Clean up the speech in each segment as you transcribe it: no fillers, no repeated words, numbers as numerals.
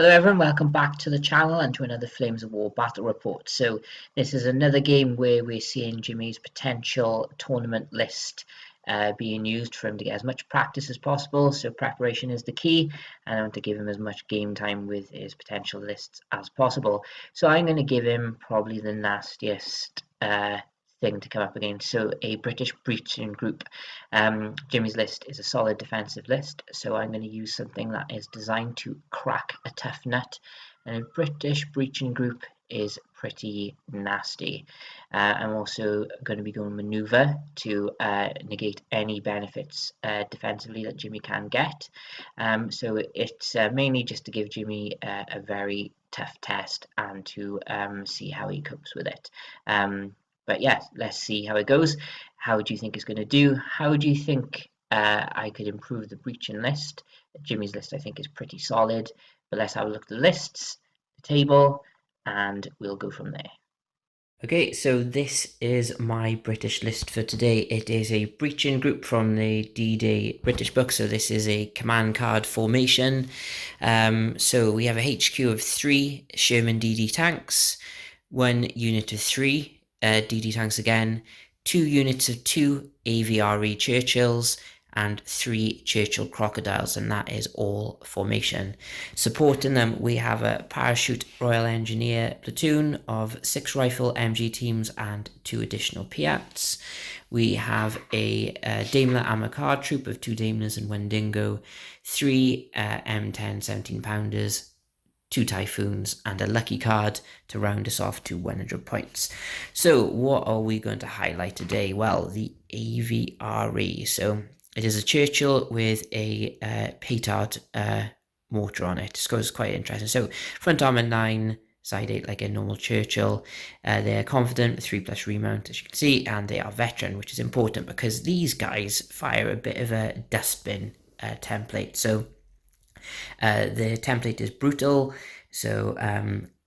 Hello everyone, welcome back to the channel and to another Flames of War battle report. So this is another game where we're seeing Jimmi's potential tournament list being used for him to get as much practice as possible. So preparation is the key, and I want to give him as much game time with his potential lists as possible. So I'm going to give him probably the nastiest thing to come up against. So a British breaching group. Jimmy's list is a solid defensive list, so I'm going to use something that is designed to crack a tough nut, and a British breaching group is pretty nasty. I'm also going to be going maneuver to negate any benefits defensively that Jimmy can get. So it's mainly just to give Jimmy a very tough test and to see how he copes with it. But yeah, let's see how it goes. How do you think it's going to do? How do you think I could improve the breaching list? Jimmy's list, I think, is pretty solid. But let's have a look at the lists, the table, and we'll go from there. Okay, so this is my British list for today. It is a breaching group from the D-Day British book, so this is a command card formation. So we have a HQ of 3 Sherman DD tanks, 1 unit of 3 DD tanks again, 2 units of 2 AVRE Churchills, and 3 Churchill Crocodiles, and that is all formation. Supporting them, we have a Parachute Royal Engineer platoon of 6 Rifle MG teams and 2 additional Piats. We have a Daimler Armour Card troop of 2 Daimlers and 1 Dingo, 3 M10 17-pounders, 2 Typhoons, and a lucky card to round us off to 100 points. So what are we going to highlight today? Well, the AVRE. So it is a Churchill with a Petard mortar on it. So it's quite interesting. So front armor 9, side 8 like a normal Churchill. They're confident with 3+ remount, as you can see, and they are veteran, which is important because these guys fire a bit of a dustbin template. So the template is brutal, so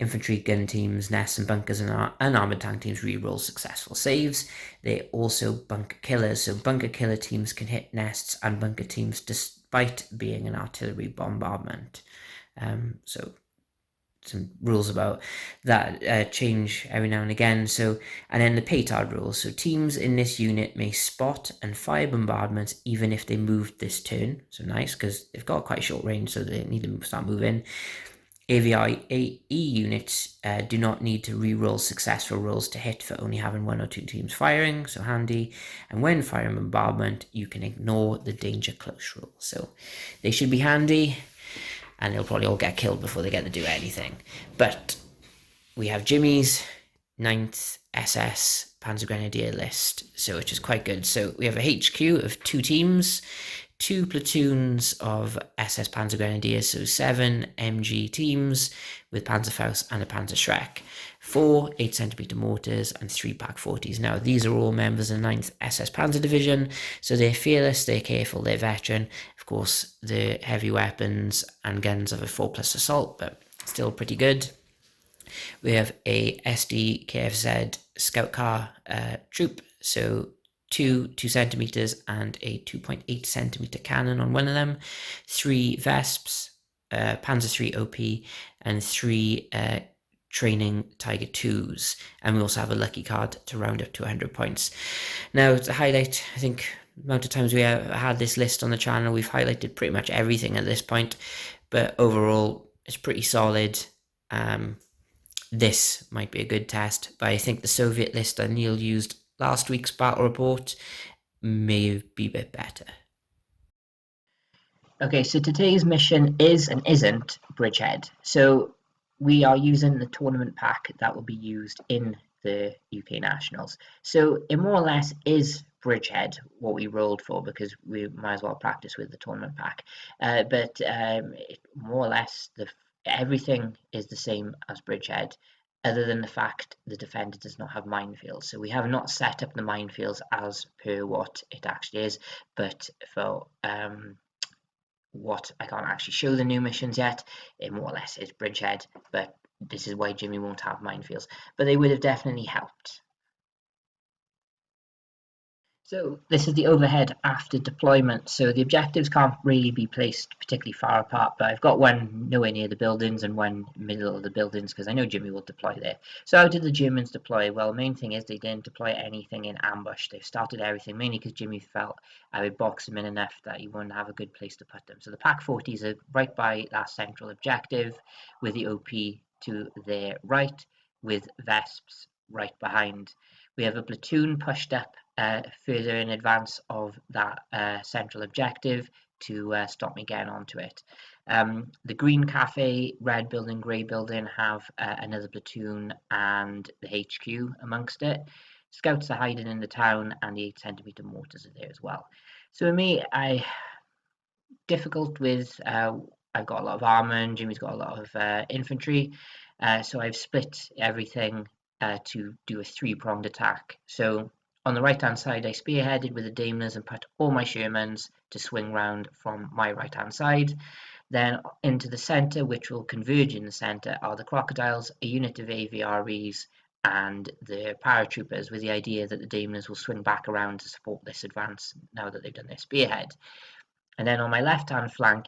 infantry, gun teams, nests and bunkers, and armored tank teams reroll successful saves. They also bunker killers, so bunker killer teams can hit nests and bunker teams despite being an artillery bombardment. So some rules about that change every now and again. So, and then the Petard rules. So teams in this unit may spot and fire bombardments even if they moved this turn. So nice, because they've got quite short range, so they need to start moving. AVRE units do not need to re-roll successful rolls to hit for only having 1 or 2 teams firing, so handy. And when firing bombardment, you can ignore the danger close rule. So they should be handy, and they'll probably all get killed before they get to do anything. But we have Jimmy's 9th SS Panzergrenadier list, so which is quite good. So we have a HQ of 2 teams, 2 platoons of SS Panzergrenadiers, so 7 MG teams with Panzerfaust and a Panzerschreck, 4 8cm mortars, and 3 Pak-40s. Now, these are all members of the 9th SS Panzer Division, so they're fearless, they're careful, they're veteran. Of course, the heavy weapons and guns of a 4+ assault, but still pretty good. We have a SD KFZ scout car troop, so 2 2cm and a 2.8cm cannon on one of them, 3 Vesps, Panzer 3 OP, and 3 training Tiger 2s, and we also have a lucky card to round up to 100 points. Now, to highlight, I think the amount of times we have had this list on the channel, we've highlighted pretty much everything at this point, but overall, it's pretty solid. This might be a good test, but I think the Soviet list that Neil used last week's battle report may be a bit better. Okay, so today's mission is and isn't Bridgehead. So we are using the tournament pack that will be used in the UK Nationals. So it more or less is Bridgehead what we rolled for, because we might as well practice with the tournament pack. But more or less everything is the same as Bridgehead, other than the fact the defender does not have minefields. So we have not set up the minefields as per what it actually is, but for what I can't actually show the new missions yet, it more or less is Bridgehead, but this is why Jimmy won't have minefields, but they would have definitely helped. So this is the overhead after deployment. So the objectives can't really be placed particularly far apart, but I've got one nowhere near the buildings and one middle of the buildings because I know Jimmy will deploy there. So how did the Germans deploy? Well, the main thing is they didn't deploy anything in ambush. They've started everything mainly because Jimmy felt I would box them in enough that he wouldn't have a good place to put them. So the Pack 40s are right by that central objective with the OP to their right with Vesps right behind. We have a platoon pushed up further in advance of that central objective to stop me getting onto it. The Green Cafe, Red Building, Grey Building have another platoon and the HQ amongst it. Scouts are hiding in the town and the 8cm mortars are there as well. So for me, difficult with I've got a lot of armor and Jimmy's got a lot of infantry, so I've split everything to do a three-pronged attack. So on the right hand side I spearheaded with the Daimlers and put all my Shermans to swing round from my right hand side. Then into the centre, which will converge in the centre, are the Crocodiles, a unit of AVREs and the paratroopers, with the idea that the Daimlers will swing back around to support this advance now that they've done their spearhead. And then on my left-hand flank,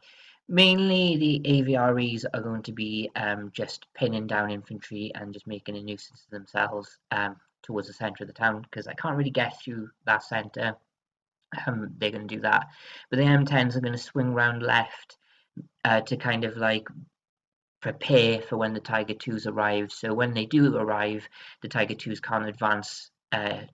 mainly the AVREs are going to be just pinning down infantry and just making a nuisance of themselves towards the centre of the town because I can't really get through that centre. They're going to do that. But the M10s are going to swing round left to kind of like prepare for when the Tiger 2s arrive. So when they do arrive, the Tiger 2s can't advance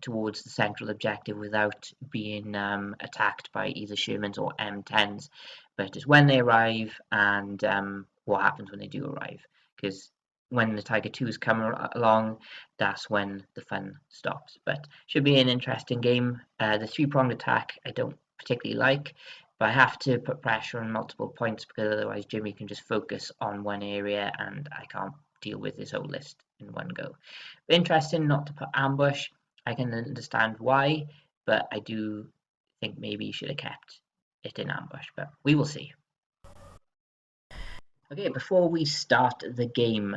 towards the central objective without being attacked by either Shermans or M10s. But it's when they arrive and what happens when they do arrive. Because when the Tiger 2s come along, that's when the fun stops. But should be an interesting game. The three-pronged attack I don't particularly like, but I have to put pressure on multiple points because otherwise Jimmy can just focus on one area and I can't deal with this whole list in one go. But interesting not to put ambush. I can understand why, but I do think maybe you should have kept it in ambush, but we will see. Okay, before we start the game,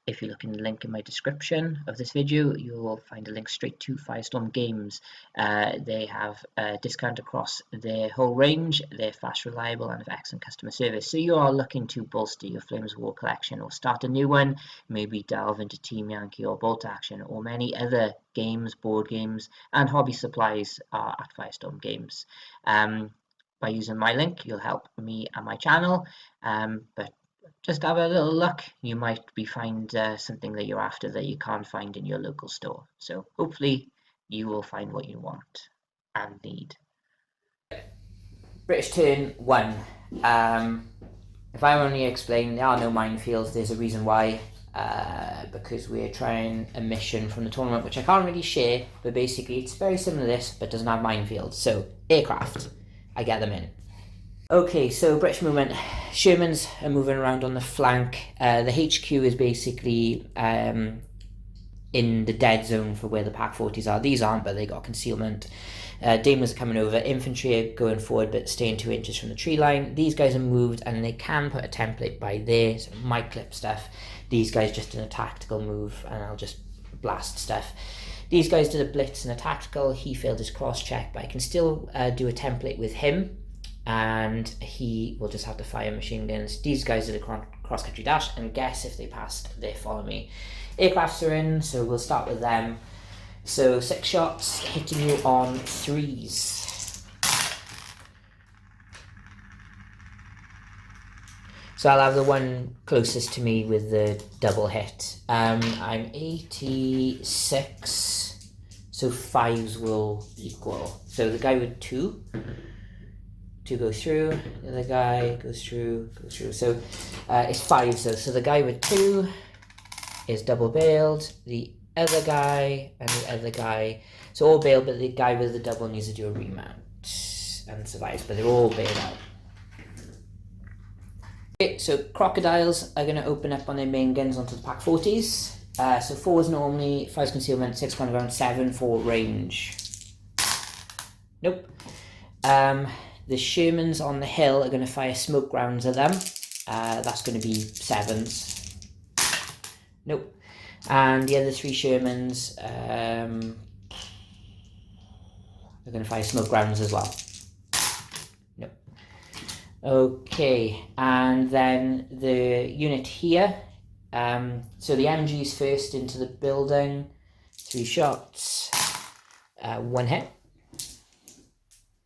if you look in the link in my description of this video, you will find a link straight to Firestorm Games. They have a discount across their whole range. They're fast, reliable, and have excellent customer service. So you are looking to bolster your Flames of War collection or start a new one, maybe delve into Team Yankee or Bolt Action or many other games, board games, and hobby supplies are at Firestorm Games. By using my link, you'll help me and my channel, but just have a little look. You might find something that you're after that you can't find in your local store. So hopefully you will find what you want and need. British turn 1. If I only explain, there are no minefields. There's a reason why. Because we're trying a mission from the tournament, which I can't really share, but basically it's very similar to this, but doesn't have minefields. So, aircraft. I get them in. Okay, so British movement. Shermans are moving around on the flank. The HQ is basically in the dead zone for where the Pack 40s are. These aren't, but they got concealment. Daimlers are coming over. Infantry are going forward, but staying 2 inches from the tree line. These guys are moved, and they can put a template by there, so my clip stuff. These guys just in a tactical move, and I'll just blast stuff. These guys did a blitz and a tactical. He failed his cross check, but I can still do a template with him, and he will just have to fire machine guns. These guys did a cross-country dash, and guess if they passed, they follow me. Aircrafts are in, so we'll start with them. So 6 shots, hitting you on 3s. So I'll have the one closest to me with the double hit. I'm 86, so 5s will equal. So the guy with 2 go through, the other guy goes through. So it's 5, so the guy with 2 is double bailed, the other guy and the other guy, so all bailed, but the guy with the double needs to do a remount and survives, but they're all bailed out. Okay, so Crocodiles are going to open up on their main guns onto the Pack 40s. So 4s normally, 5's concealment, 6 kind of around 7 for range. Nope. The Shermans on the hill are going to fire smoke rounds at them. That's going to be 7s. Nope. And the other 3 Shermans, They're going to fire smoke rounds as well. Nope. Okay, and then the unit here. So the MG's first into the building. 3 shots. 1 hit.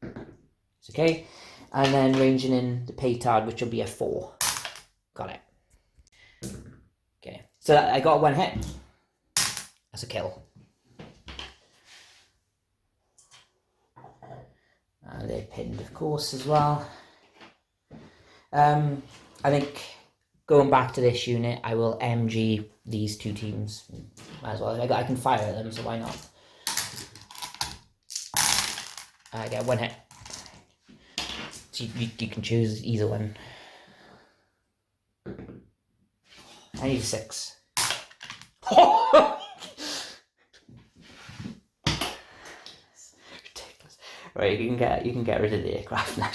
It's okay. And then ranging in the Petard, which will be a 4. Got it. Okay, so I got 1 hit. That's a kill. They're pinned, of course, as well. I think going back to this unit, I will MG these 2 teams. Might as well. I can fire at them, so why not? I get 1 hit. So you can choose either one. I need 6. Ridiculous. Right, you can get rid of the aircraft now.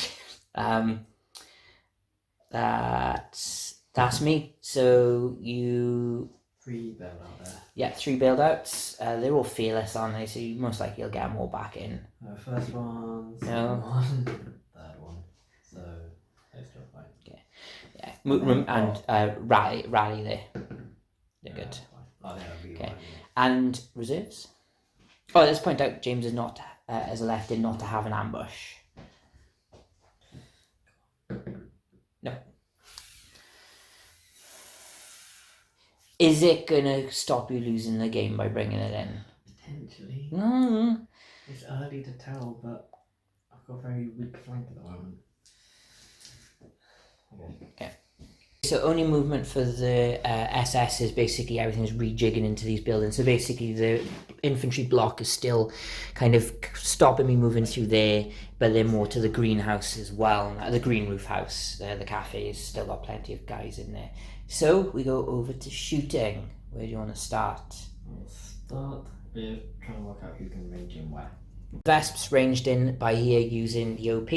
That's me. So you 3 bailed out there. Yeah, 3 bailed outs. They're all fearless, aren't they? So you most likely you'll get them all back in. First one, second No. one, third one. So they're still fine. Okay. Yeah. And rally there. They're good. Oh, they're Okay. And reserves. Oh, let's point out James is not as elected not to have an ambush. No. Is it gonna stop you losing the game by bringing it in? Potentially. No. It's early to tell, but I've got a very weak flank at the moment. Okay. So only movement for the SS is basically everything's rejigging into these buildings. So basically the infantry block is still kind of stopping me moving through there, but they're more to the greenhouse as well. The green roof house, the cafe has still got plenty of guys in there. So we go over to shooting. Where do you want to start? We'll start with trying to work out who can range in where. Vesps ranged in by here using the OP.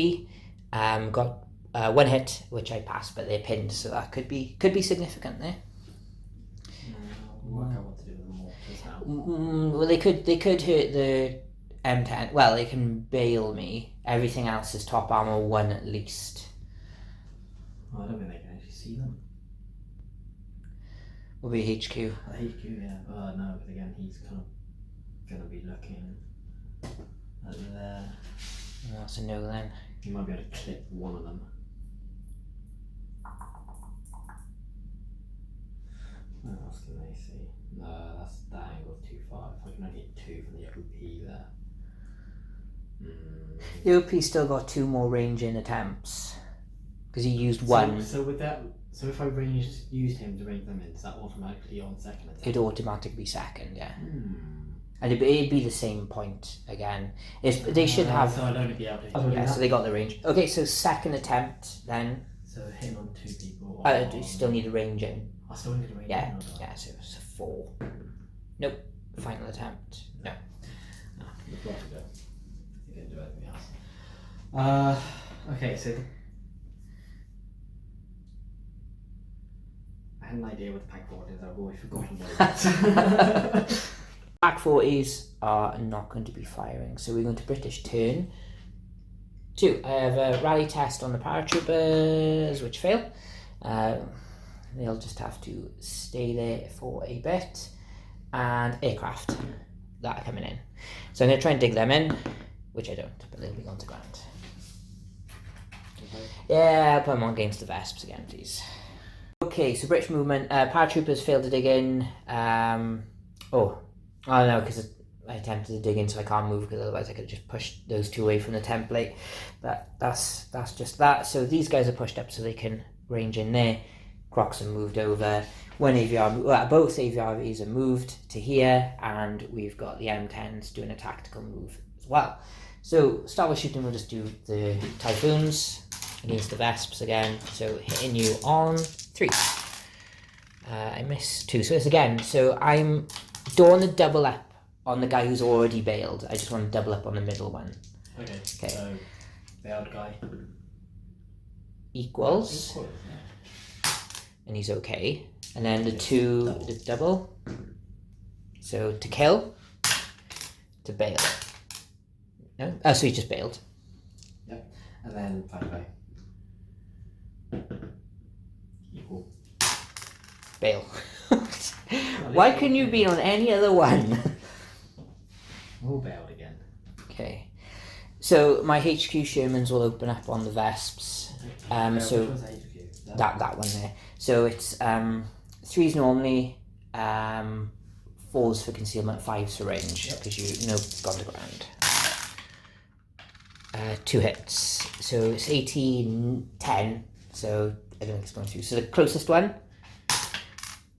Got 1 hit, which I passed, but they're pinned, so that could be significant there. We'll work out what to do with the mortars now. Well, they could hurt the M10. Well, they can bail me. Everything else is top armor 1 at least. Oh, I don't think they can actually see them. Will be HQ. HQ, yeah. No, but again, he's kind of going to be looking at there. That's a no then. You might be able to clip one of them. What else can they see? No, that angle's too far. If I can only get 2 from the OP there. The OP still got 2 more ranging attempts because he used 1. So with that, so if I used him to range them in, is that automatically on second attack? It'd automatically be second, yeah. And it'd be the same point again. They should have. So I'd only be able to. Yeah, so they got the range. Okay, so second attempt then. So hitting on 2 people. You still need a range in. I still need a range. Yeah, yeah. So it's a 4. Nope. Final attempt. No. You've got to go. You didn't do anything else. Okay, so I had an idea what the pack forward is. I've always forgotten what it is. Pack 40s are not going to be firing, so we're going to British turn 2. I have a rally test on the paratroopers, which fail. They'll just have to stay there for a bit. And aircraft that are coming in. So I'm going to try and dig them in, which I don't, but they'll be on the ground. Yeah, I'll put them on against the Vesps again, please. Okay, so British movement. Paratroopers failed to dig in. Oh no, because I attempted to dig in, so I can't move, because otherwise I could have just pushed those 2 away from the template. But that's just that. So these guys are pushed up so they can range in there. Crocs are moved over. Both AVRVs are moved to here, and we've got the M10s doing a tactical move as well. So start with shooting. We'll just do the Typhoons against the Vesps again. So hitting you on 3. I missed 2. So it's again. So I don't want to double up on the guy who's already bailed. I just want to double up on the middle one. Okay. So bailed guy equals. And he's okay. And then the 2, the double. So to kill, to bail. No? Oh, so he just bailed. Yep. And then fire away. Equal. Bail. Why couldn't you be on any other one? All bailed again. Okay. So my HQ Shermans will open up on the Vesps. So which one's HQ? that one there. So it's 3s normally, 4s for concealment, 5s for range, because you know gone to ground. 2 hits. So it's 18, 10. So I don't think it's going through. So the closest one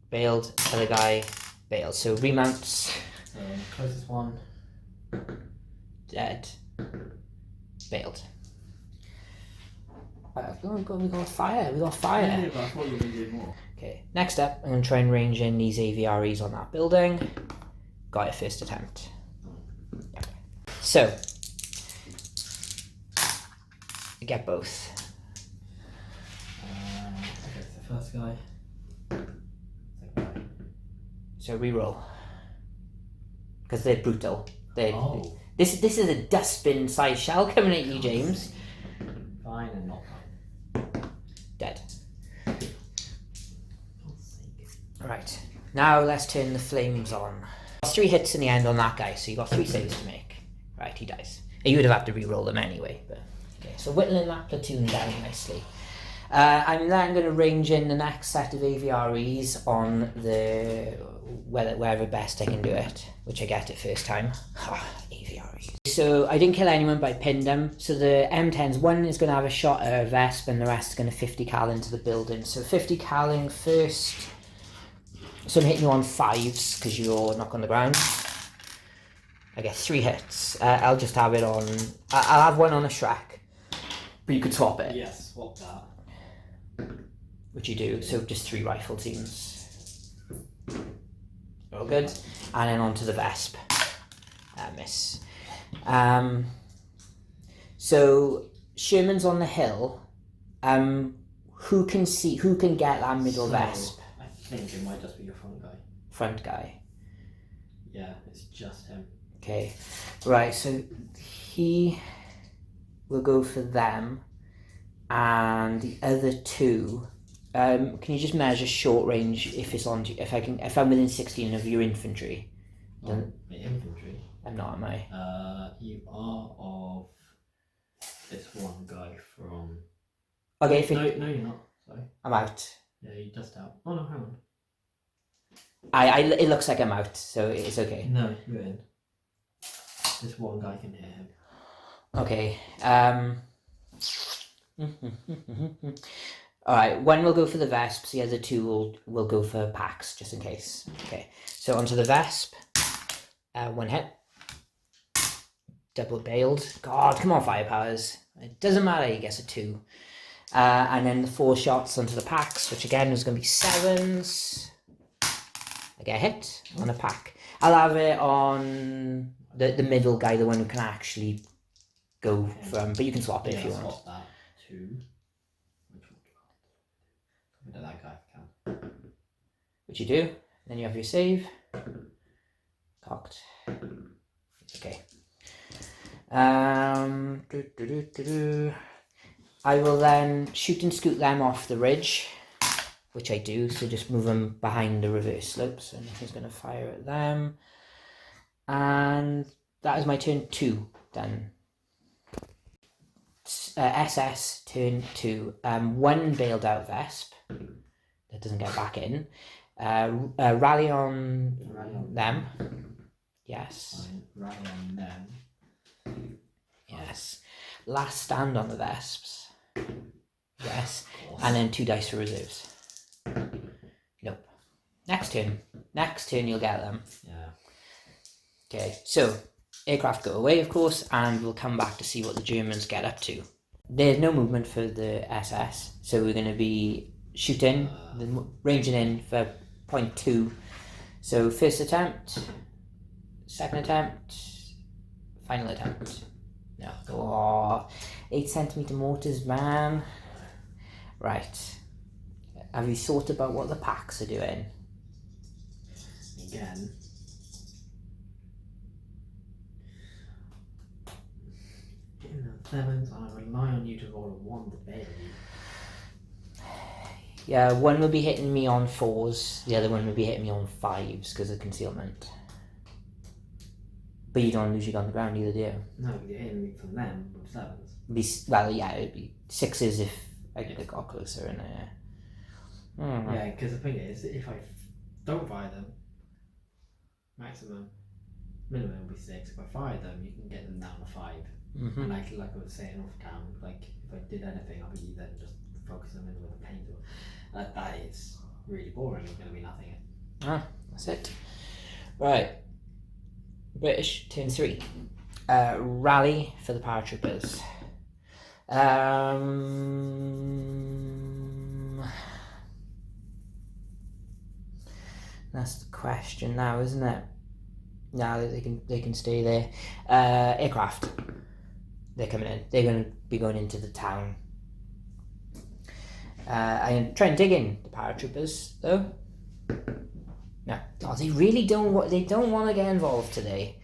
bailed, other guy bailed. So remounts. So closest one. Dead. Bailed. We got fire. We got fire. Yeah, but I thought you were going to do more. Okay, next up, I'm going to try and range in these AVREs on that building. Got it first attempt. Yep. So, I get both. Okay, so first guy. Second guy. So reroll. Because they're brutal. Oh. This is a dustbin size shell coming at you, James. Fine and not fine. Dead. God's sake. Right, now let's turn the flames on. 3 hits in the end on that guy, so you got 3 saves to make. Right, he dies. You would have had to re-roll them anyway, but okay. So whittling that platoon down nicely. I'm then going to range in the next set of AVREs on the wherever best I can do it, which I get it first time. AVREs. So I didn't kill anyone, but I pinned them. So the M10s, one is going to have a shot at a Vesp, and the rest is going to 50 cal into the building. So 50 caling first. So I'm hitting you on 5s because you're knocked on the ground. I get 3 hits. I'll just have it on. I'll have one on a Shrek, but you could swap it. Yes, swap that. Which you do. So just 3 rifle teams. All good. And then onto the Vesp. Miss. So Sherman's on the hill. Who can get that middle Vesp? I think it might just be your front guy. Front guy. Yeah, it's just him. Okay. Right, so he will go for them. And the other 2, can you just measure short range if it's on? If I'm within 16 of your infantry? The infantry. I'm not, am I? You are of this one guy from. Okay, if No, you're not. Sorry. I'm out. Yeah, you're just out. Oh no, hang on. It looks like I'm out, so it's okay. No, you're in. This one guy can hear him. Okay. Alright, one will go for the Vesps, the other 2 will go for packs, just in case. Okay, so onto the Vesp. 1 hit. Double bailed. God, come on, firepowers. It doesn't matter, he gets a 2. And then the 4 shots onto the packs, which again is going to be 7s. I get a hit on a pack. I'll have it on the middle guy, the one who can actually go from, but you can swap it if you want. Swap that to. Which one do I want? To that guy if I can. Which you do. Then you have your save. Cocked. Okay. I will then shoot and scoot them off the ridge, which I do. So just move them behind the reverse slope, so nothing's going to fire at them. And that is my turn 2 done. SS turn 2. 1 bailed out Vesp that doesn't get back in. Rally on them. Yes. Rally on them. Yes. Last stand on the Vesps. Yes. And then 2 dice for reserves. Nope. Next turn you'll get them. Yeah. Okay, so aircraft go away, of course, and we'll come back to see what the Germans get up to. There's no movement for the SS, so we're going to be shooting, ranging in for 0.2. So first attempt, second attempt, final attempt. No. Oh, 8 centimeter mortars, man. Right. Have you thought about what the packs are doing? Again. sevens, and I rely on you to roll a 1 to bail you. Yeah, one will be hitting me on 4s, the other one will be hitting me on 5s because of concealment. But you don't lose your gun on the ground either, do you? No, you're hitting me from them with 7s. Well, yeah, it'd be 6s if I got closer and Yeah, because the thing is, if I don't fire them, minimum will be 6. If I fire them, you can get them down to 5. Mm-hmm. And like I was saying off cam, like if I did anything, I'll be then just focus them in with a paint tool. That is really boring. It's going to be nothing. That's it. Right. British, turn 3. Rally for the paratroopers. That's the question now, isn't it? No, they can stay there. Aircraft. They're coming in. They're going to be going into the town. I'm trying to dig in the paratroopers though. No, they really don't. They don't want to get involved today.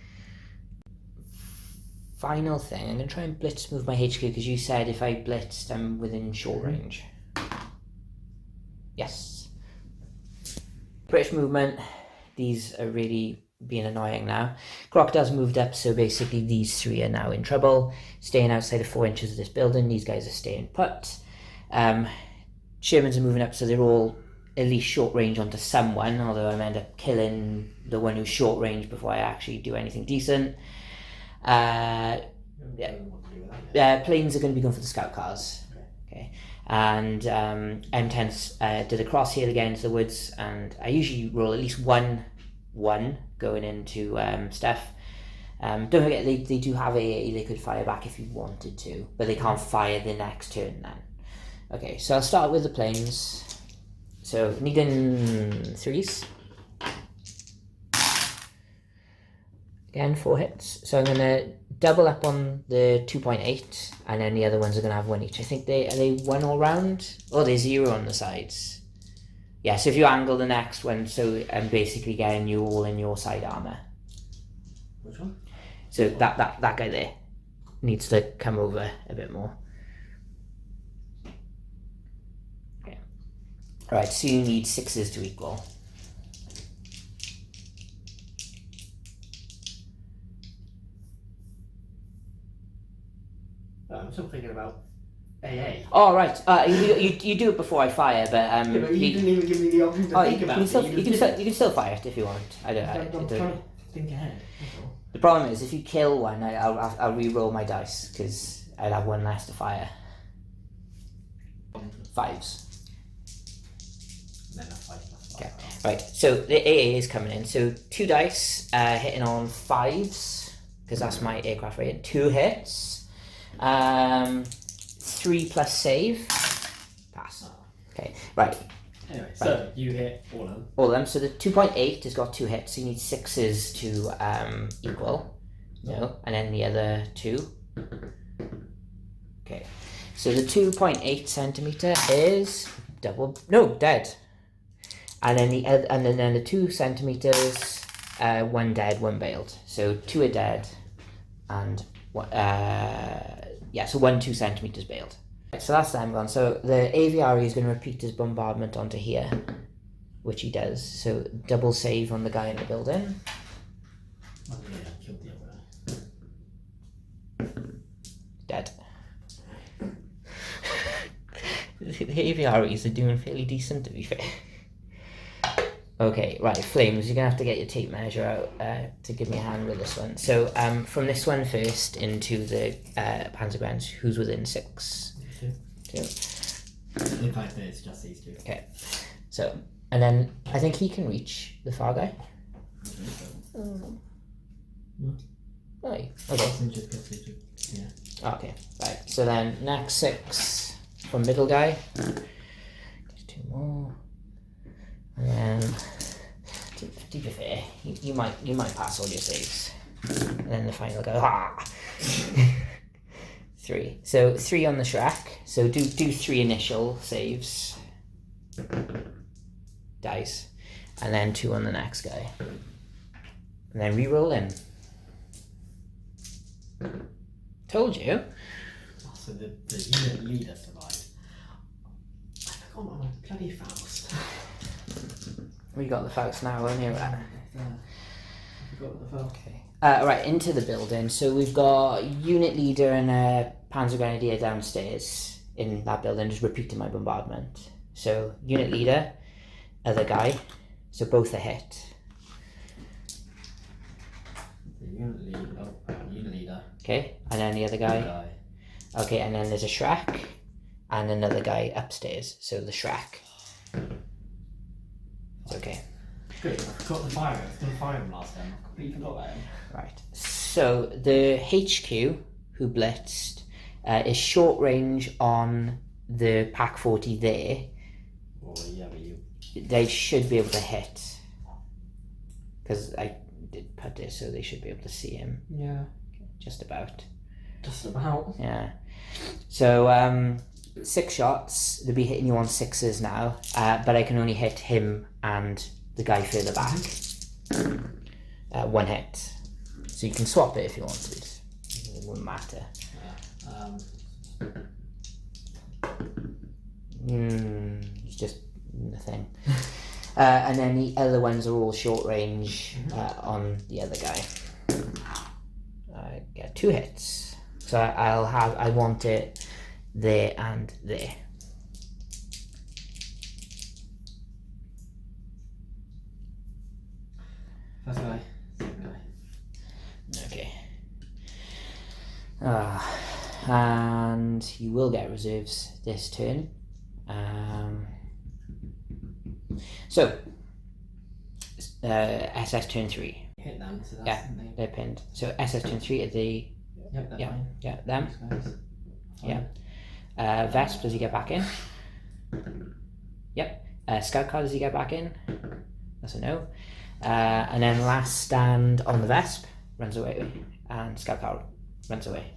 Final thing, I'm going to try and blitz move my HQ because you said if I blitzed, I'm within short range. Yes. British movement. These are really being annoying now. Crocodile's moved up, so basically these 3 are now in trouble. Staying outside of 4 inches of this building. These guys are staying put. Shermans are moving up, so they're all at least short range onto someone, although I end up killing the one who's short range before I actually do anything decent. Planes are going to be going for the scout cars. Okay. And M10s did a cross here again into the woods, and I usually roll at least one going into stuff. Don't forget they do have AA, they could fire back if you wanted to, but they can't fire the next turn then. Okay, so I'll start with the planes. So needing 3s. Again, 4 hits. So I'm going to double up on the 2.8, and then the other ones are going to have 1 each. I think are they 1 all round? Oh, they're 0 on the sides. Yeah, so if you angle the next one, so I'm basically getting you all in your side armor. Which one? So that guy there needs to come over a bit more. Okay. Alright, so you need 6s to equal. I'm still thinking about AA. Oh, right. You do it before I fire, but Yeah, but you didn't even give me the option to think about it. You can still fire it if you want. I'm trying to think ahead. The problem is, if you kill one, I'll re-roll my dice because I'll have 1 less to fire. 5s. Then a 5 plus 5. Okay. Right. So the AA is coming in. So 2 dice hitting on 5s because that's my aircraft rating. 2 hits. 3 plus save. Pass. Okay, right. Anyway, so you hit all of them. All of them. So the 2.8 has got 2 hits, so you need 6s to equal. No, and then the other 2. Okay, so the 2.8 centimeter is dead. And then the 2 centimeters, 1 dead, 1 bailed. So 2 are dead, and so 1 2 centimeters bailed. So that's them gone. So the aviary is going to repeat his bombardment onto here, which he does. So double save on the guy in the building. Oh yeah, I killed the other guy. Dead. The aviaries are doing fairly decent, to be fair. Okay, right, Flames, you're going to have to get your tape measure out to give me a hand with this one. So from this one first into the Panzergrenadier, who's within 6? 2. In fact, it's just these 2. Okay, so, and then I think he can reach the far guy. Oh, okay. Yeah. Okay, right, so then next 6 from middle guy. Just 2 more. And then, to be fair, you might pass all your saves. And then the final guy. 3. So 3 on the Shrek. So do 3 initial saves. Dice. And then 2 on the next guy. And then re-roll in. Told you. So the unit leader survived. I forgot my bloody Faust. We got the Faust now, haven't you? I forgot the Faust. Okay. Right, into the building. So we've got unit leader and a Panzergrenadier downstairs in that building, just repeating my bombardment. So unit leader, other guy, so both are hit. The unit leader. Okay, and then the other guy. Okay, and then there's a Shrek and another guy upstairs. So the Shrek. It's okay. Good, I forgot the fire. I was going to fire him last time. I completely forgot about him. Right. So the HQ who blitzed is short range on the Pack 40 there. Oh, yeah, but you. They should be able to hit. Because I did put it so they should be able to see him. Yeah. Just about. Just about. Yeah. So 6 shots. They'll be hitting you on 6s now. But I can only hit him and the guy further back. 1 hit. So you can swap it if you wanted. It wouldn't matter. It's just the thing. And then the other ones are all short range on the other guy. I get 2 hits. So I want it there and there. First guy. Second guy. Okay. And you will get reserves this turn. So, SS turn 3. Hit them, so that's something. They're pinned. So SS turn 3 at the Yep, that's fine. yeah them. Those guys. Yeah. Vesp, does he get back in? Yep. Scout car, does he get back in? That's a no. And then last stand on the Vesp runs away, and Scout car runs away.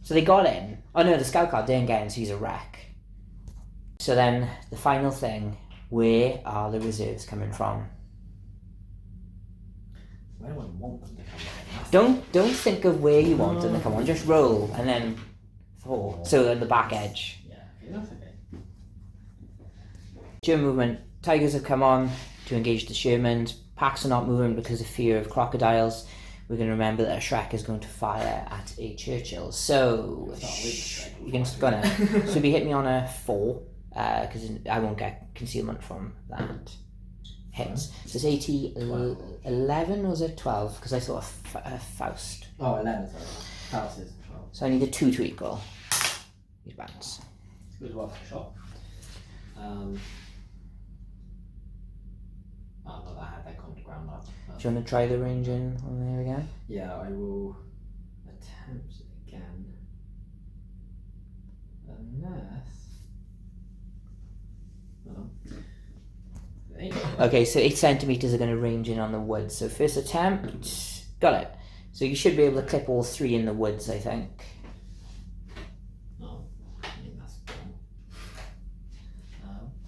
So they got in. Oh no, the Scout car didn't get in, so he's a wreck. So then the final thing, where are the reserves coming from? Where do I want them to come from? Don't think of where you want them to come on. Just roll and then 4. So on the back edge. Yeah, okay, that's okay. German movement. Tigers have come on to engage the Shermans. Packs are not moving because of fear of crocodiles. We're going to remember that a Shrek is going to fire at a Churchill. So you're going to so be hit me on a 4 because I won't get concealment from that. Hits. So it's 11 or was it 12? Because I thought a Faust. Oh, 11, sorry. Faust is 12. So I need a 2 to equal these bands. It's good as well for a shot. Not that I had that come to ground up. Do you want to try the range in on there again? Yeah, I will attempt again. Unless. Okay, so 8 centimeters are going to range in on the woods. So first attempt, got it. So you should be able to clip all 3 in the woods, I think. Oh, I think that's cool.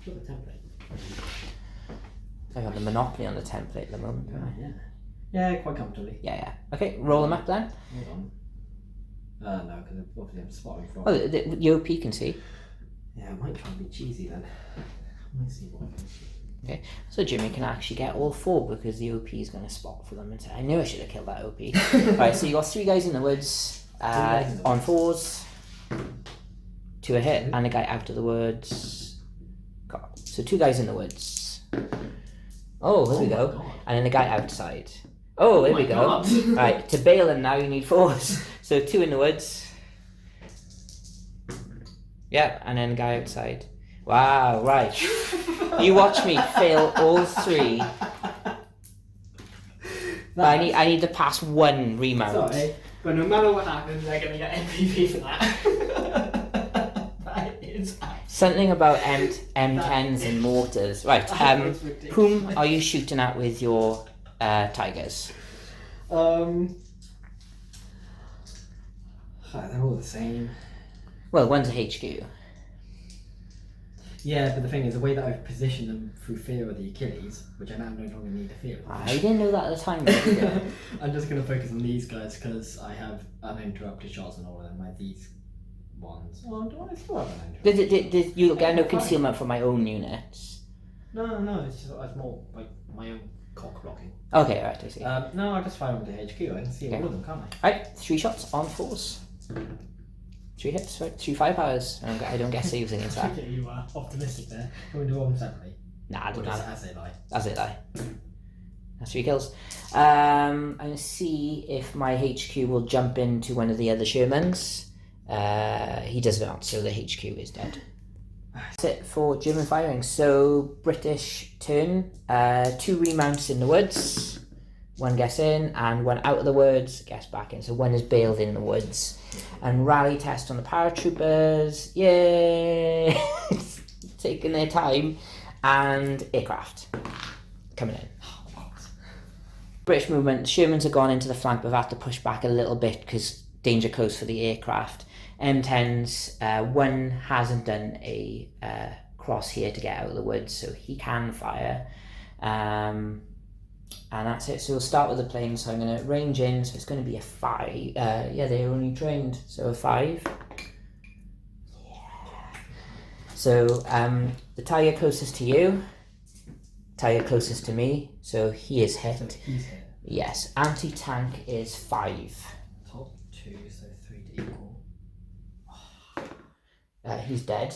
Look at the template. I got the monopoly on the template at the moment. Don't I? Yeah, quite comfortably. Yeah. Okay, roll them up then. Hold on. No, because obviously I'm spotting from. Oh, the OP can see. Yeah, I might try and be cheesy then. I might see what I can see. Okay, so Jimmy can actually get all 4 because the OP is going to spot for them and say, I knew I should have killed that OP. Right, so you got 3 guys in the woods on 4s to a hit and a guy out of the woods. So 2 guys in the woods. Oh, here we go. God. And then a guy outside. Oh, here we go. Right, to bail him now you need 4s. So 2 in the woods. Yep, and then a guy outside. Wow, right. You watch me fail all 3. I need to pass 1 remount. Sorry, but no matter what happens, they're going to get MVP for that. That is Something about M10s and mortars. Right, whom are you shooting at with your tigers? They're all the same. Well, one's a HQ. Yeah, but the thing is, the way that I've positioned them through fear of the Achilles, which I now no longer need to fear of. I didn't know that at the time. Did you? I'm just going to focus on these guys because I have uninterrupted shots on all of them. Like ones. Oh, do I still have an Did you get no concealment from my own units? No, it's just it's more like my own cock blocking. Okay, right, I see. No, I just fire them to HQ. I can see all of them, can't I? Right, 3 shots on 4s. 3 hits, right? 3 firepowers. I don't get saves against that. You were optimistic there. Can we do all of them separately? Nah, I Or don't just know. as they lie? As it lie. That's 3 kills. I'm going to see if my HQ will jump into one of the other Shermans. He does not, so the HQ is dead. That's it for German firing. So, British turn. 2 remounts in the woods. 1 gets in, and 1 out of the woods gets back in. So 1 is bailed in the woods. And rally test on the paratroopers. Yay! Taking their time. And aircraft coming in. British movement. Shermans have gone into the flank, but have had to push back a little bit because danger close for the aircraft. M10s, 1 hasn't done a cross here to get out of the woods, so he can fire. And that's it. So we'll start with the planes. So I'm going to range in. So it's going to be a 5. Yeah, they're only trained. So a 5. Yeah. So the Tiger closest to you. Tiger closest to me. So he is hit. So he's hit. Yes. Anti-tank is 5. Top 2, so 3 to equal. He's dead.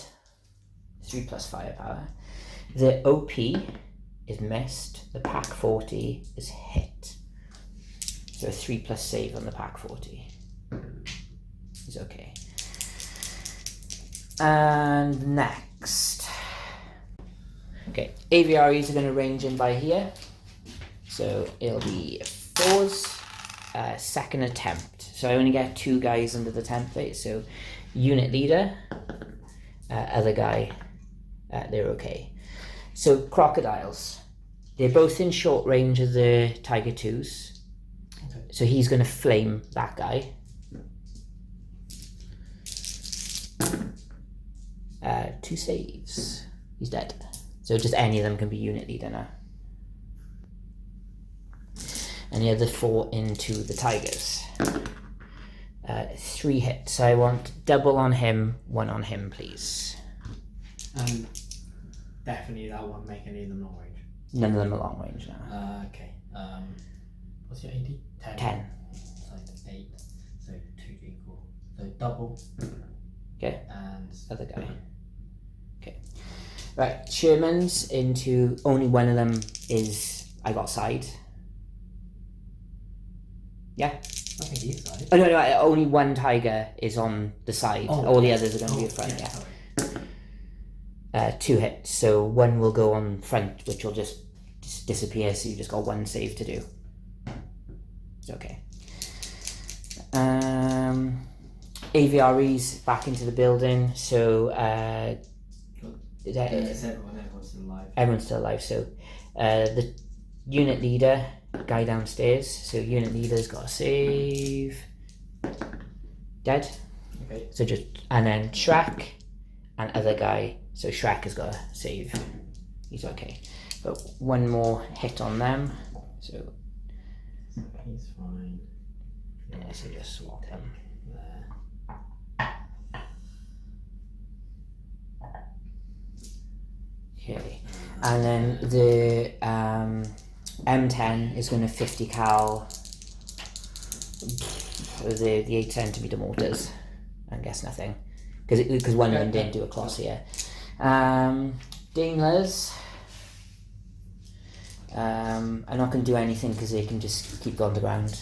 3 plus firepower. The OP is missed. The Pack 40 is hit. So a 3 plus save on the Pack 40. He's okay. And next. Okay, AVREs are going to range in by here. So it'll be 4s, second attempt. So I only get 2 guys under the template. So unit leader, other guy, they're okay. So crocodiles, they're both in short range of the Tiger 2s. Okay. So he's going to flame that guy. 2 saves. He's dead. So just any of them can be unit leader now. And the other 4 into the Tigers. 3 hits. I want double on him, 1 on him, please. Definitely that won't make any of them long range. None of them are long range now. Okay. What's your AD? 10. So 8. So 2 to equal. So double. Okay. And other guy. Okay. Right. Shermans into only 1 of them is I got side. Yeah. I think he's side. Oh no, only 1 tiger is on the side. All the others are going to be in front. Yeah. Sorry. 2 hits, so 1 will go on front, which will just disappear. So you just got 1 save to do. It's okay. AVREs back into the building. So everyone's still alive. Everyone's still alive. So the unit leader, guy downstairs. So unit leader's got a save. Dead. Okay. So just and then Shrek and other guy. So Shrek has got a save. He's okay. But 1 more hit on them. So he's fine. Yeah, so just swap him. There. Okay. And then the M10 is going to 50 cal the 8 centimeter mortars. I guess nothing. Because 1 of them didn't do a cross here. Daimlers. I'm not going to do anything because they can just keep going to ground.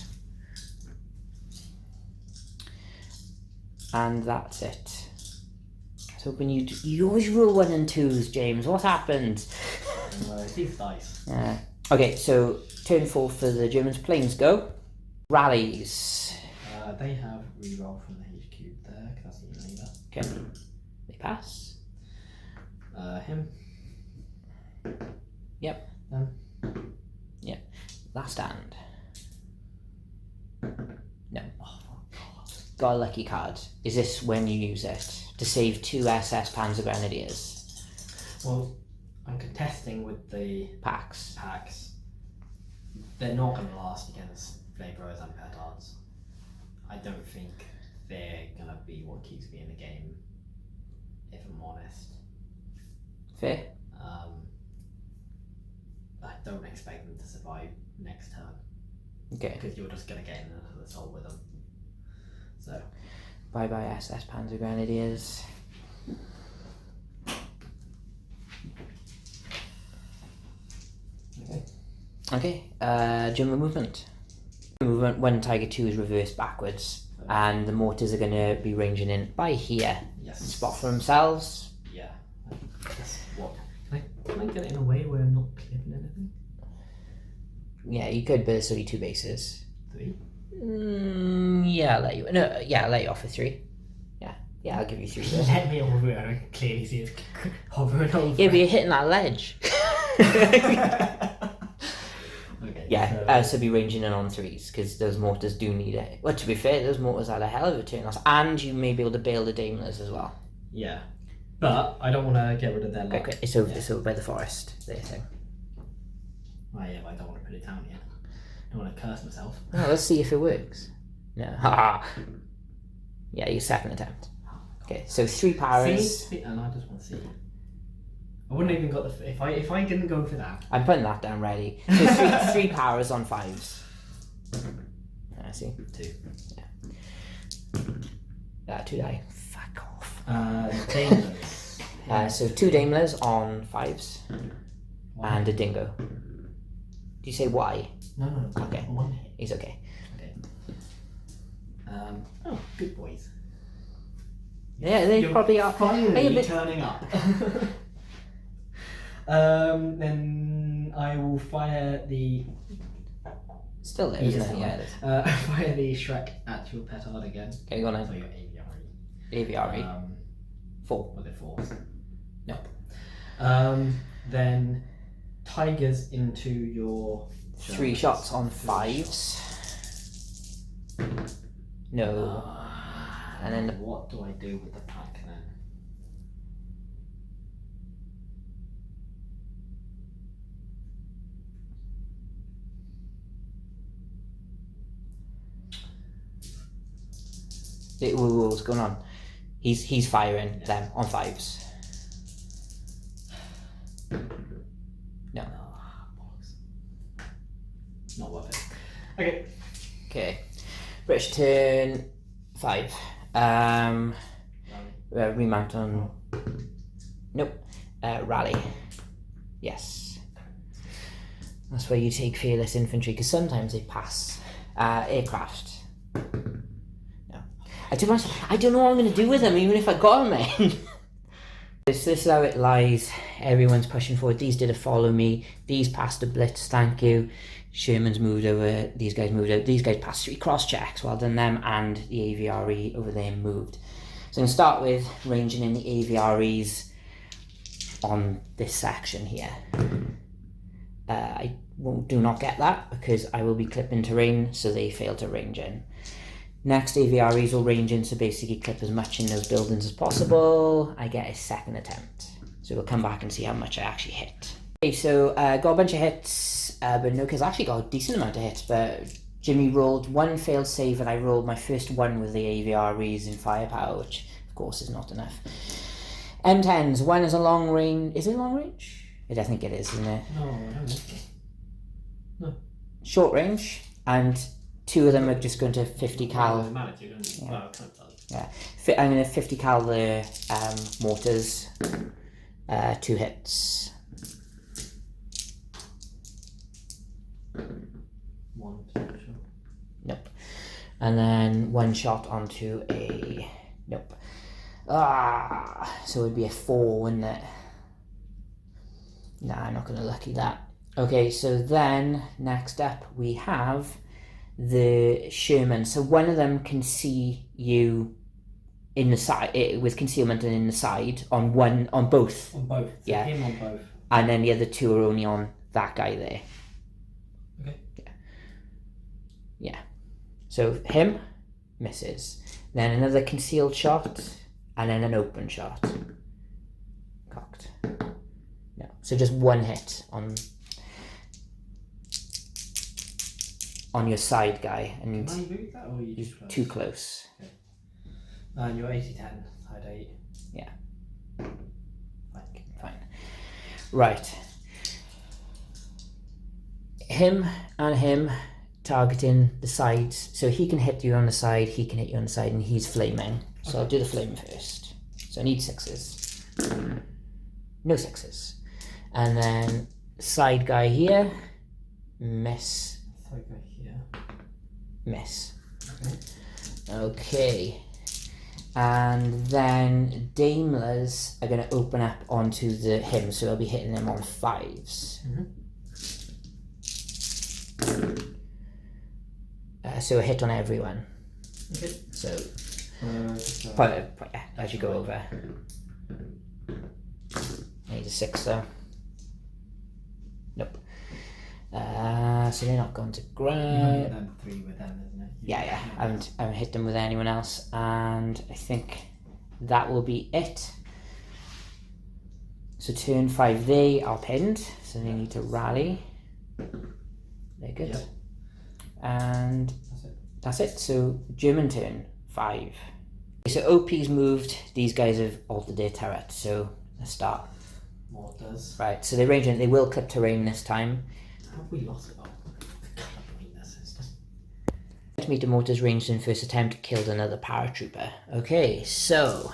And that's it. I was hoping you always rule 1 and 2s, James. What happened? These dice. Okay, so turn 4 for the Germans. Planes go. Rallies. They have reroll from the HQ there, because that's the unit leader. Okay. They pass. Him. Yep. Yep. Last stand. No. Got a lucky card. Is this when you use it? To save 2 SS Panzergrenadiers. Well, I'm contesting with the Packs. They're not going to last against flamethrowers and petards. I don't think they're gonna be what keeps me in the game, if I'm honest. Fair. I don't expect them to survive next turn. Okay. Because you're just gonna get in another assault with them. So. Bye bye SS Panzergrenadiers. Okay. Okay. Jimmi movement. Movement when Tiger 2 is reversed backwards, and the mortars are going to be ranging in by here. Yes. Spot for themselves. Yeah. What? Can I get it in a way where I'm not clipping anything? Yeah, you could, but it's only 2 bases. 3? Yeah, I'll let you. No, yeah, I'll let you off with 3. Yeah, I'll give you 3. Let me over it. I can clearly see it's hovering over. Yeah, but you're hitting that ledge. Okay. Yeah, so be ranging in on 3s, because those mortars do need it. Well, to be fair, those mortars had a hell of a turn loss, and you may be able to bail the Daimlers as well. Yeah. But I don't want to get rid of their luck. Okay, it's over by the forest, there thing. Oh, yeah, but I don't want to put it down yet. I don't want to curse myself. Well, let's see if it works. No. Ha! Yeah, your second attempt. Okay, so 3 powers. See, and I just want to see. I wouldn't even got the if I didn't go for that. I'm putting that down ready. So 3 powers on 5s. I see. 2. Yeah. 2 die. Fuck off. Daimlers. So 2 Daimlers on 5s. Why? And a dingo. Do you say why? No. Okay. 1 hit. He's okay. Okay. Oh, good boys. Yeah, they You're probably are. Finally turning up. Then I will fire the. Still there, isn't it? Yeah, it is. Fire the Shrek at your petard again. Okay, go on So then. your aviary. Aviary. 4. Was it 4s? Nope. Then tigers into your. 3 shots on 5s. No. And then what do I do with the pack then? What's going on? He's firing them on 5s. No. Bollocks. Not worth it. Okay. Okay. British turn 5. Remount on. Nope. Rally. Yes. That's where you take fearless infantry, because sometimes they pass aircraft. No. I don't know what I'm going to do with them, even if I got them in. This is how it lies. Everyone's pushing forward. These did a follow me. These passed a blitz. Thank you. Sherman's moved over. These guys moved out. These guys passed 3 cross checks. Well done them. And the AVRE over there moved. So I'm going to start with ranging in the AVREs on this section here. I do not get that because I will be clipping terrain, so they fail to range in. Next, AVREs will range in, so basically clip as much in those buildings as possible. I get a second attempt. So we'll come back and see how much I actually hit. Okay, so got a bunch of hits, but no, because I actually got a decent amount of hits, but Jimmy rolled 1 failed save, and I rolled my first one with the AVREs in firepower, which of course is not enough. M10s, 1 is a long range. Is it long range? I think it is, isn't it? No, I don't think so. No. Short range, and 2 of them are just going to 50 cal. Doesn't matter, you don't. Yeah. Well, it kind of does. Yeah, I'm going to 50 cal the mortars. 2 hits. 1 potential. Nope. And then 1 shot onto a. Nope. So it would be a 4, wouldn't it? Nah, I'm not going to lucky that. Okay, so then next up we have the Sherman. So one of them can see you in the side with concealment and in the side on both. On both. So Yeah. him on both. And then the other 2 are only on that guy there. Okay. Yeah. So him misses. Then another concealed shot, and then an open shot. Cocked. No. So just 1 hit on your side guy, and Can I move that, or are you he's just close? too close. Okay. And you're 80-10, side 8. Yeah. Fine. Right. Him and him targeting the sides. So he can hit you on the side, he can hit you on the side, and he's flaming. So I'll do the flame first. So I need 6s. No 6s. And then side guy here. Miss. Side guy here. Miss. Okay. Okay. And then Daimlers are going to open up onto him, so I'll be hitting them on 5s. So a hit on everyone. Okay. So as you go over. I need a 6 though. Nope. So they're not going to You ground. get them 3 with them, isn't it? Yeah. I haven't hit them with anyone else, and I think that will be it. So turn 5, they are pinned, so they need to rally. They're good. Yep. And That's it. that's it. So German turn 5. So OP's moved. These guys have altered their turret. So let's start. Mortars. Right. So they range in. They will clip terrain this time. Have we lost it? Oh, the colour blindness is just... Meter mortars ranged in first attempt, killed another paratrooper. Okay. So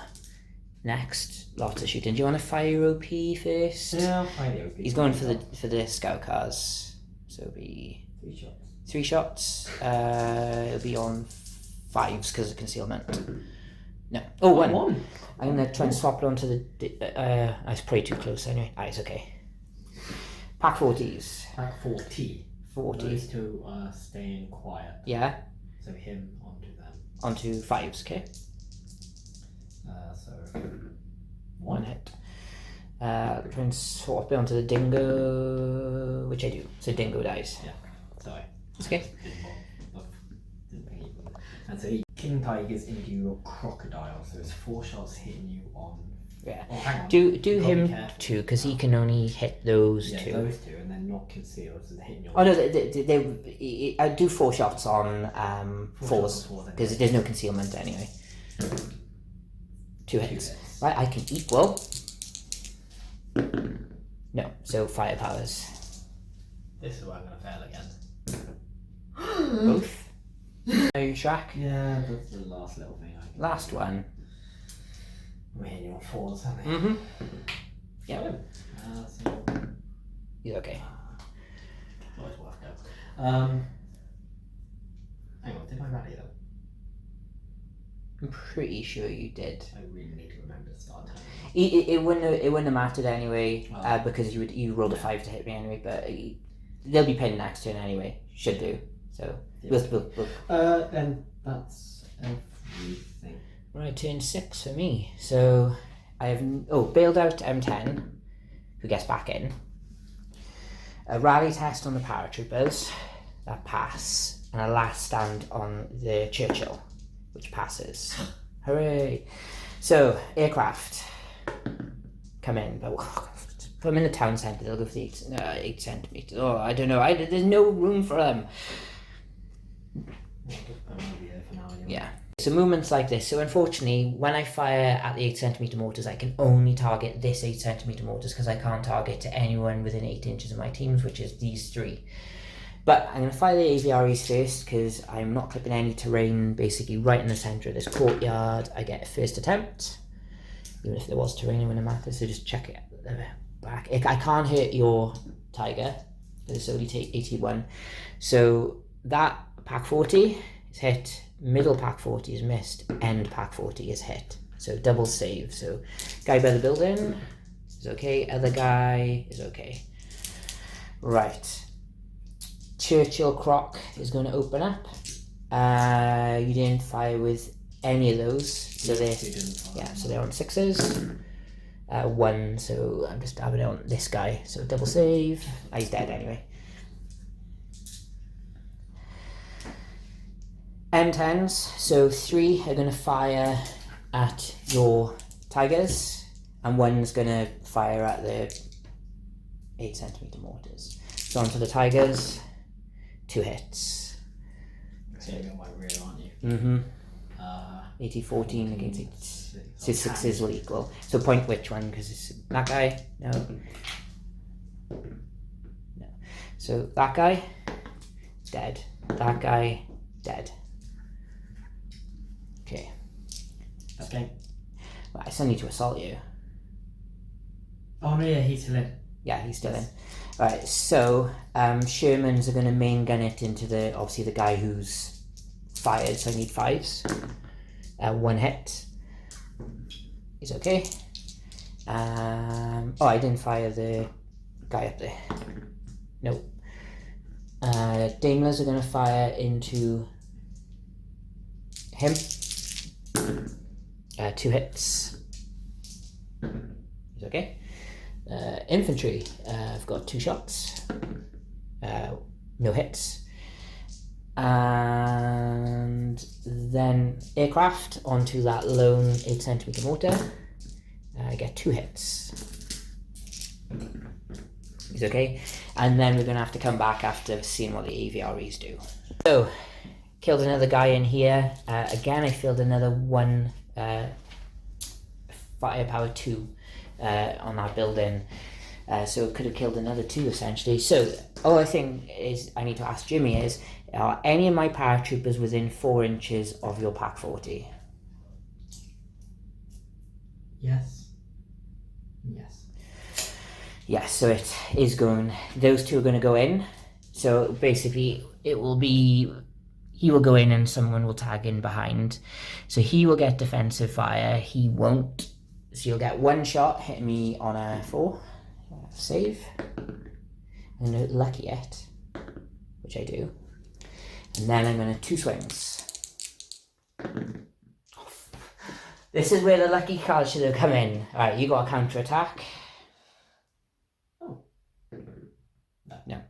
next, lots of shooting. Do you want to fire your OP first? Yeah, I'll fire the OP. He's going for the scout cars. So it'll be 3 shots. 3 shots. It'll be on 5s because of concealment. No. Oh, 1. I'm going to try and swap it onto the... I was probably too close anyway. It's okay. Pack 40s. Pack 40. 40. Those 2 are staying quiet. Yeah. So him onto them. Onto 5s, okay. So 1 hit. Try and swap it onto the dingo, which I do. So dingo dies. Yeah. Sorry. It's okay. Didn't think you would. And so King Tiger's into your crocodile. So it's 4 shots hitting you on. Yeah. Oh, hang on. Do You've got to be him careful. 2 because he can only hit those 2. Those 2, and then not concealed. So they're hitting your. Oh no, I do 4 shots on 4s because there's no concealment anyway. 2 hits. Right, I can equal. No, so firepowers. This is where I'm going to fail again. Both. Are you Shaq? Yeah, that's the last little thing I can Last one. I'm hitting you on 4s, aren't I? Mm-hmm. Yeah. So, He's okay. always worked out. Hang on, did I rally though? I'm pretty sure you did. I really need to remember to start turning. It wouldn't have mattered anyway Oh. because you rolled a 5 to hit me anyway, but they'll be pinned next turn anyway. Should do. So we'll. Then that's everything. Right, turn 6 for me. So I have bailed out M10, who gets back in. A rally test on the paratroopers, that pass, and a last stand on the Churchill, which passes. Hooray! So aircraft come in, but put them in the town centre. They'll go for the 8 centimeters. Oh, I don't know. There's no room for them. I'm gonna be there for now anyway. Yeah. So movements like this. So unfortunately, when I fire at the 8 centimeter mortars, I can only target this 8 centimeter mortars because I can't target to anyone within 8 inches of my teams, which is these 3. But I'm going to fire the AVREs first because I'm not clipping any terrain, basically right in the centre of this courtyard. I get a first attempt, even if there was terrain, it wouldn't matter. So just check it back. I can't hit your Tiger, it's only 81. So that pack 40 is hit. Middle pack 40 is missed, end pack 40 is hit. So double save. So guy by the building is okay, other guy is okay. Right. Churchill Croc is going to open up. You didn't fire with any of those. So they're on 6s. 1, so I'm just having it on this guy. So double save. He's dead anyway. M10s, so 3 are going to fire at your Tigers, and 1's going to fire at the 8 centimeter mortars. So on to the Tigers, 2 hits. So you're on my rear, aren't you? Mm-hmm. 80-14 against 8. So 6s will equal. So point which one? Because it's that guy? No. No. So that guy, dead. That guy, dead. Okay. Okay. Well, I still need to assault you. Oh no, yeah, he's still in. Yeah, he's still in. Right, so Shermans are going to main gun it into obviously the guy who's fired, so I need 5s. 1 hit. He's okay. Oh, I didn't fire the guy up there. Nope. Daimlers are going to fire into him. 2 hits. He's okay. Infantry, I've got 2 shots. No hits. And then aircraft onto that lone 8cm mortar. I get 2 hits. He's okay. And then we're going to have to come back after seeing what the AVREs do. So, killed another guy in here. Again, I filled another 1 firepower 2 on that building. So it could have killed another 2 essentially. So all I think is I need to ask Jimmy is, are any of my paratroopers within 4 inches of your Pack 40? Yes. Yes. Yes, so it is going, those 2 are going to go in. So basically it will be, he will go in and someone will tag in behind. So he will get defensive fire, he won't. So you'll get 1 shot, hit me on a 4. Save. I'm not lucky yet, which I do. And then I'm going to 2 swings. This is where the lucky card should have come in. Alright, you got a counter attack. Oh. No.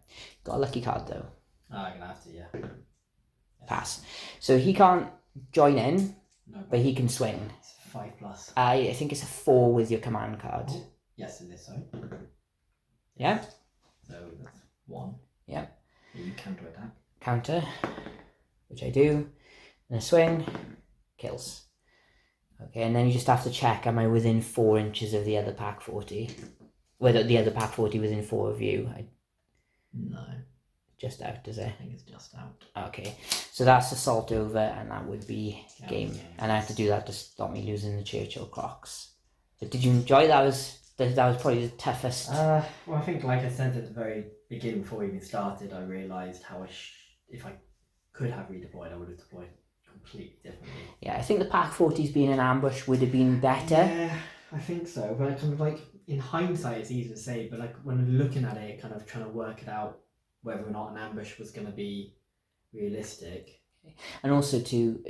Got a lucky card though. Oh, I'm gonna have to, yeah. Yes. Pass. So he can't join in, No, but he can swing. It's 5+. I think it's a 4 with your command card. Oh, yes, it is, sorry. Yeah? So that's 1. Yeah. You counter attack. Counter, which I do. And a swing, kills. Okay, and then you just have to check, am I within 4 inches of the other Pack 40? Whether the other Pack 40 within 4 of you. No. Just out, is it? I think it's just out. Okay, so that's assault over, and that would be Yeah, game. yeah. And I have to do that to stop me losing the Churchill Crocs. But did you enjoy that? That was probably the toughest. Well, I think, like I said at the very beginning, before we even started, I realised how if I could have redeployed, I would have deployed completely differently. Yeah, I think the Pack 40s being an ambush would have been better. Yeah, I think so. But kind of like in hindsight, it's easy to say. But like when looking at it, kind of trying to work it out whether or not an ambush was going to be realistic. And also to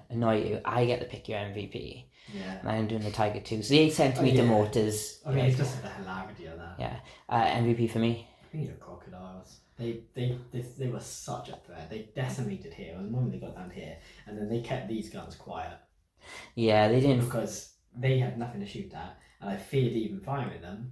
annoy you, I get to pick your MVP. Yeah. And I'm doing the Tiger 2. So the 8cm mortars. I mean, it's just the hilarity of that. Yeah. MVP for me. I think you're crocodiles. They were such a threat. They decimated here, and the moment they got down here, and then they kept these guns quiet. Yeah, they didn't. Because they had nothing to shoot at, and I feared even firing them.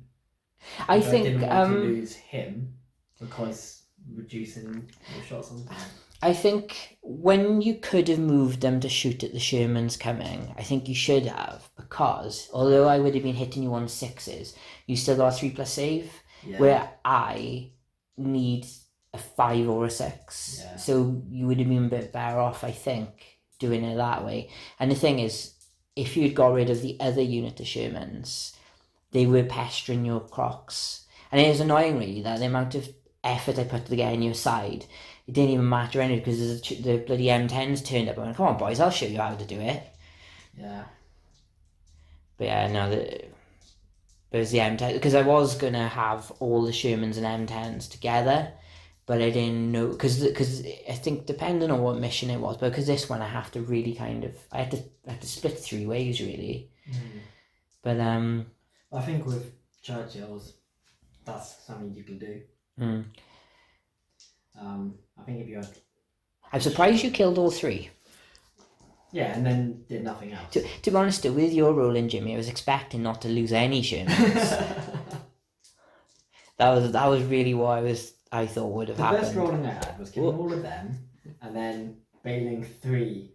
I think I didn't want to lose him because reducing your shots on time. I think when you could have moved them to shoot at the Shermans coming, I think you should have, because although I would have been hitting you on 6s, you still got a 3+ save, where I need a 5 or a 6. Yeah. So you would have been a bit better off, I think, doing it that way. And the thing is, if you'd got rid of the other unit of Shermans, they were pestering your Crocs. And it was annoying, really, that the amount of effort I put to get on your side, it didn't even matter anyway, because the bloody M10s turned up. I went, come on, boys, I'll show you how to do it. Yeah. But yeah, no, but it's the M10, because I was going to have all the Shermans and M10s together, but I didn't know, because I think depending on what mission it was, but because this one I have to really I had to split 3 ways, really. But I think with Churchills, that's something you can do. I think if you had... I'm surprised you killed all 3. Yeah, and then did nothing else. To be honest, with your role in Jimmy, I was expecting not to lose any Shermans. that was really what I thought would have happened. The best rolling I had was killing all of them, and then bailing 3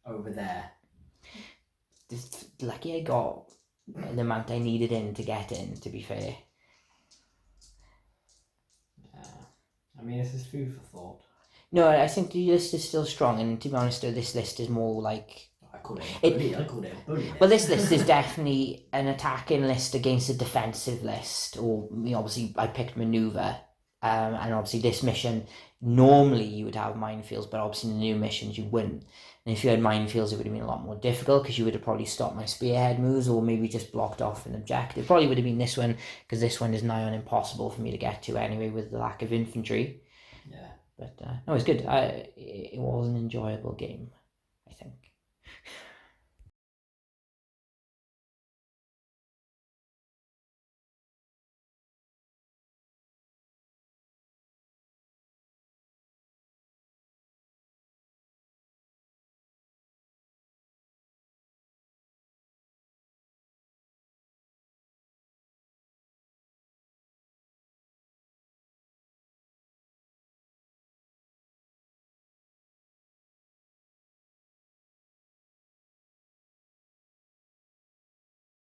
over there. Just lucky I got the amount I needed in to get in, to be fair. Yeah. I mean, this is food for thought. No, I think the list is still strong, and to be honest, though, this list is more like... I call it a bully. Well, this list is definitely an attacking list against a defensive list, or obviously I picked maneuver, and obviously this mission, normally you would have minefields, but obviously in the new missions you wouldn't. And if you had minefields, it would have been a lot more difficult, because you would have probably stopped my spearhead moves, or maybe just blocked off an objective. Probably would have been this one, because this one is nigh on impossible for me to get to anyway with the lack of infantry. Yeah. But no, it's good. It was an enjoyable game, I think.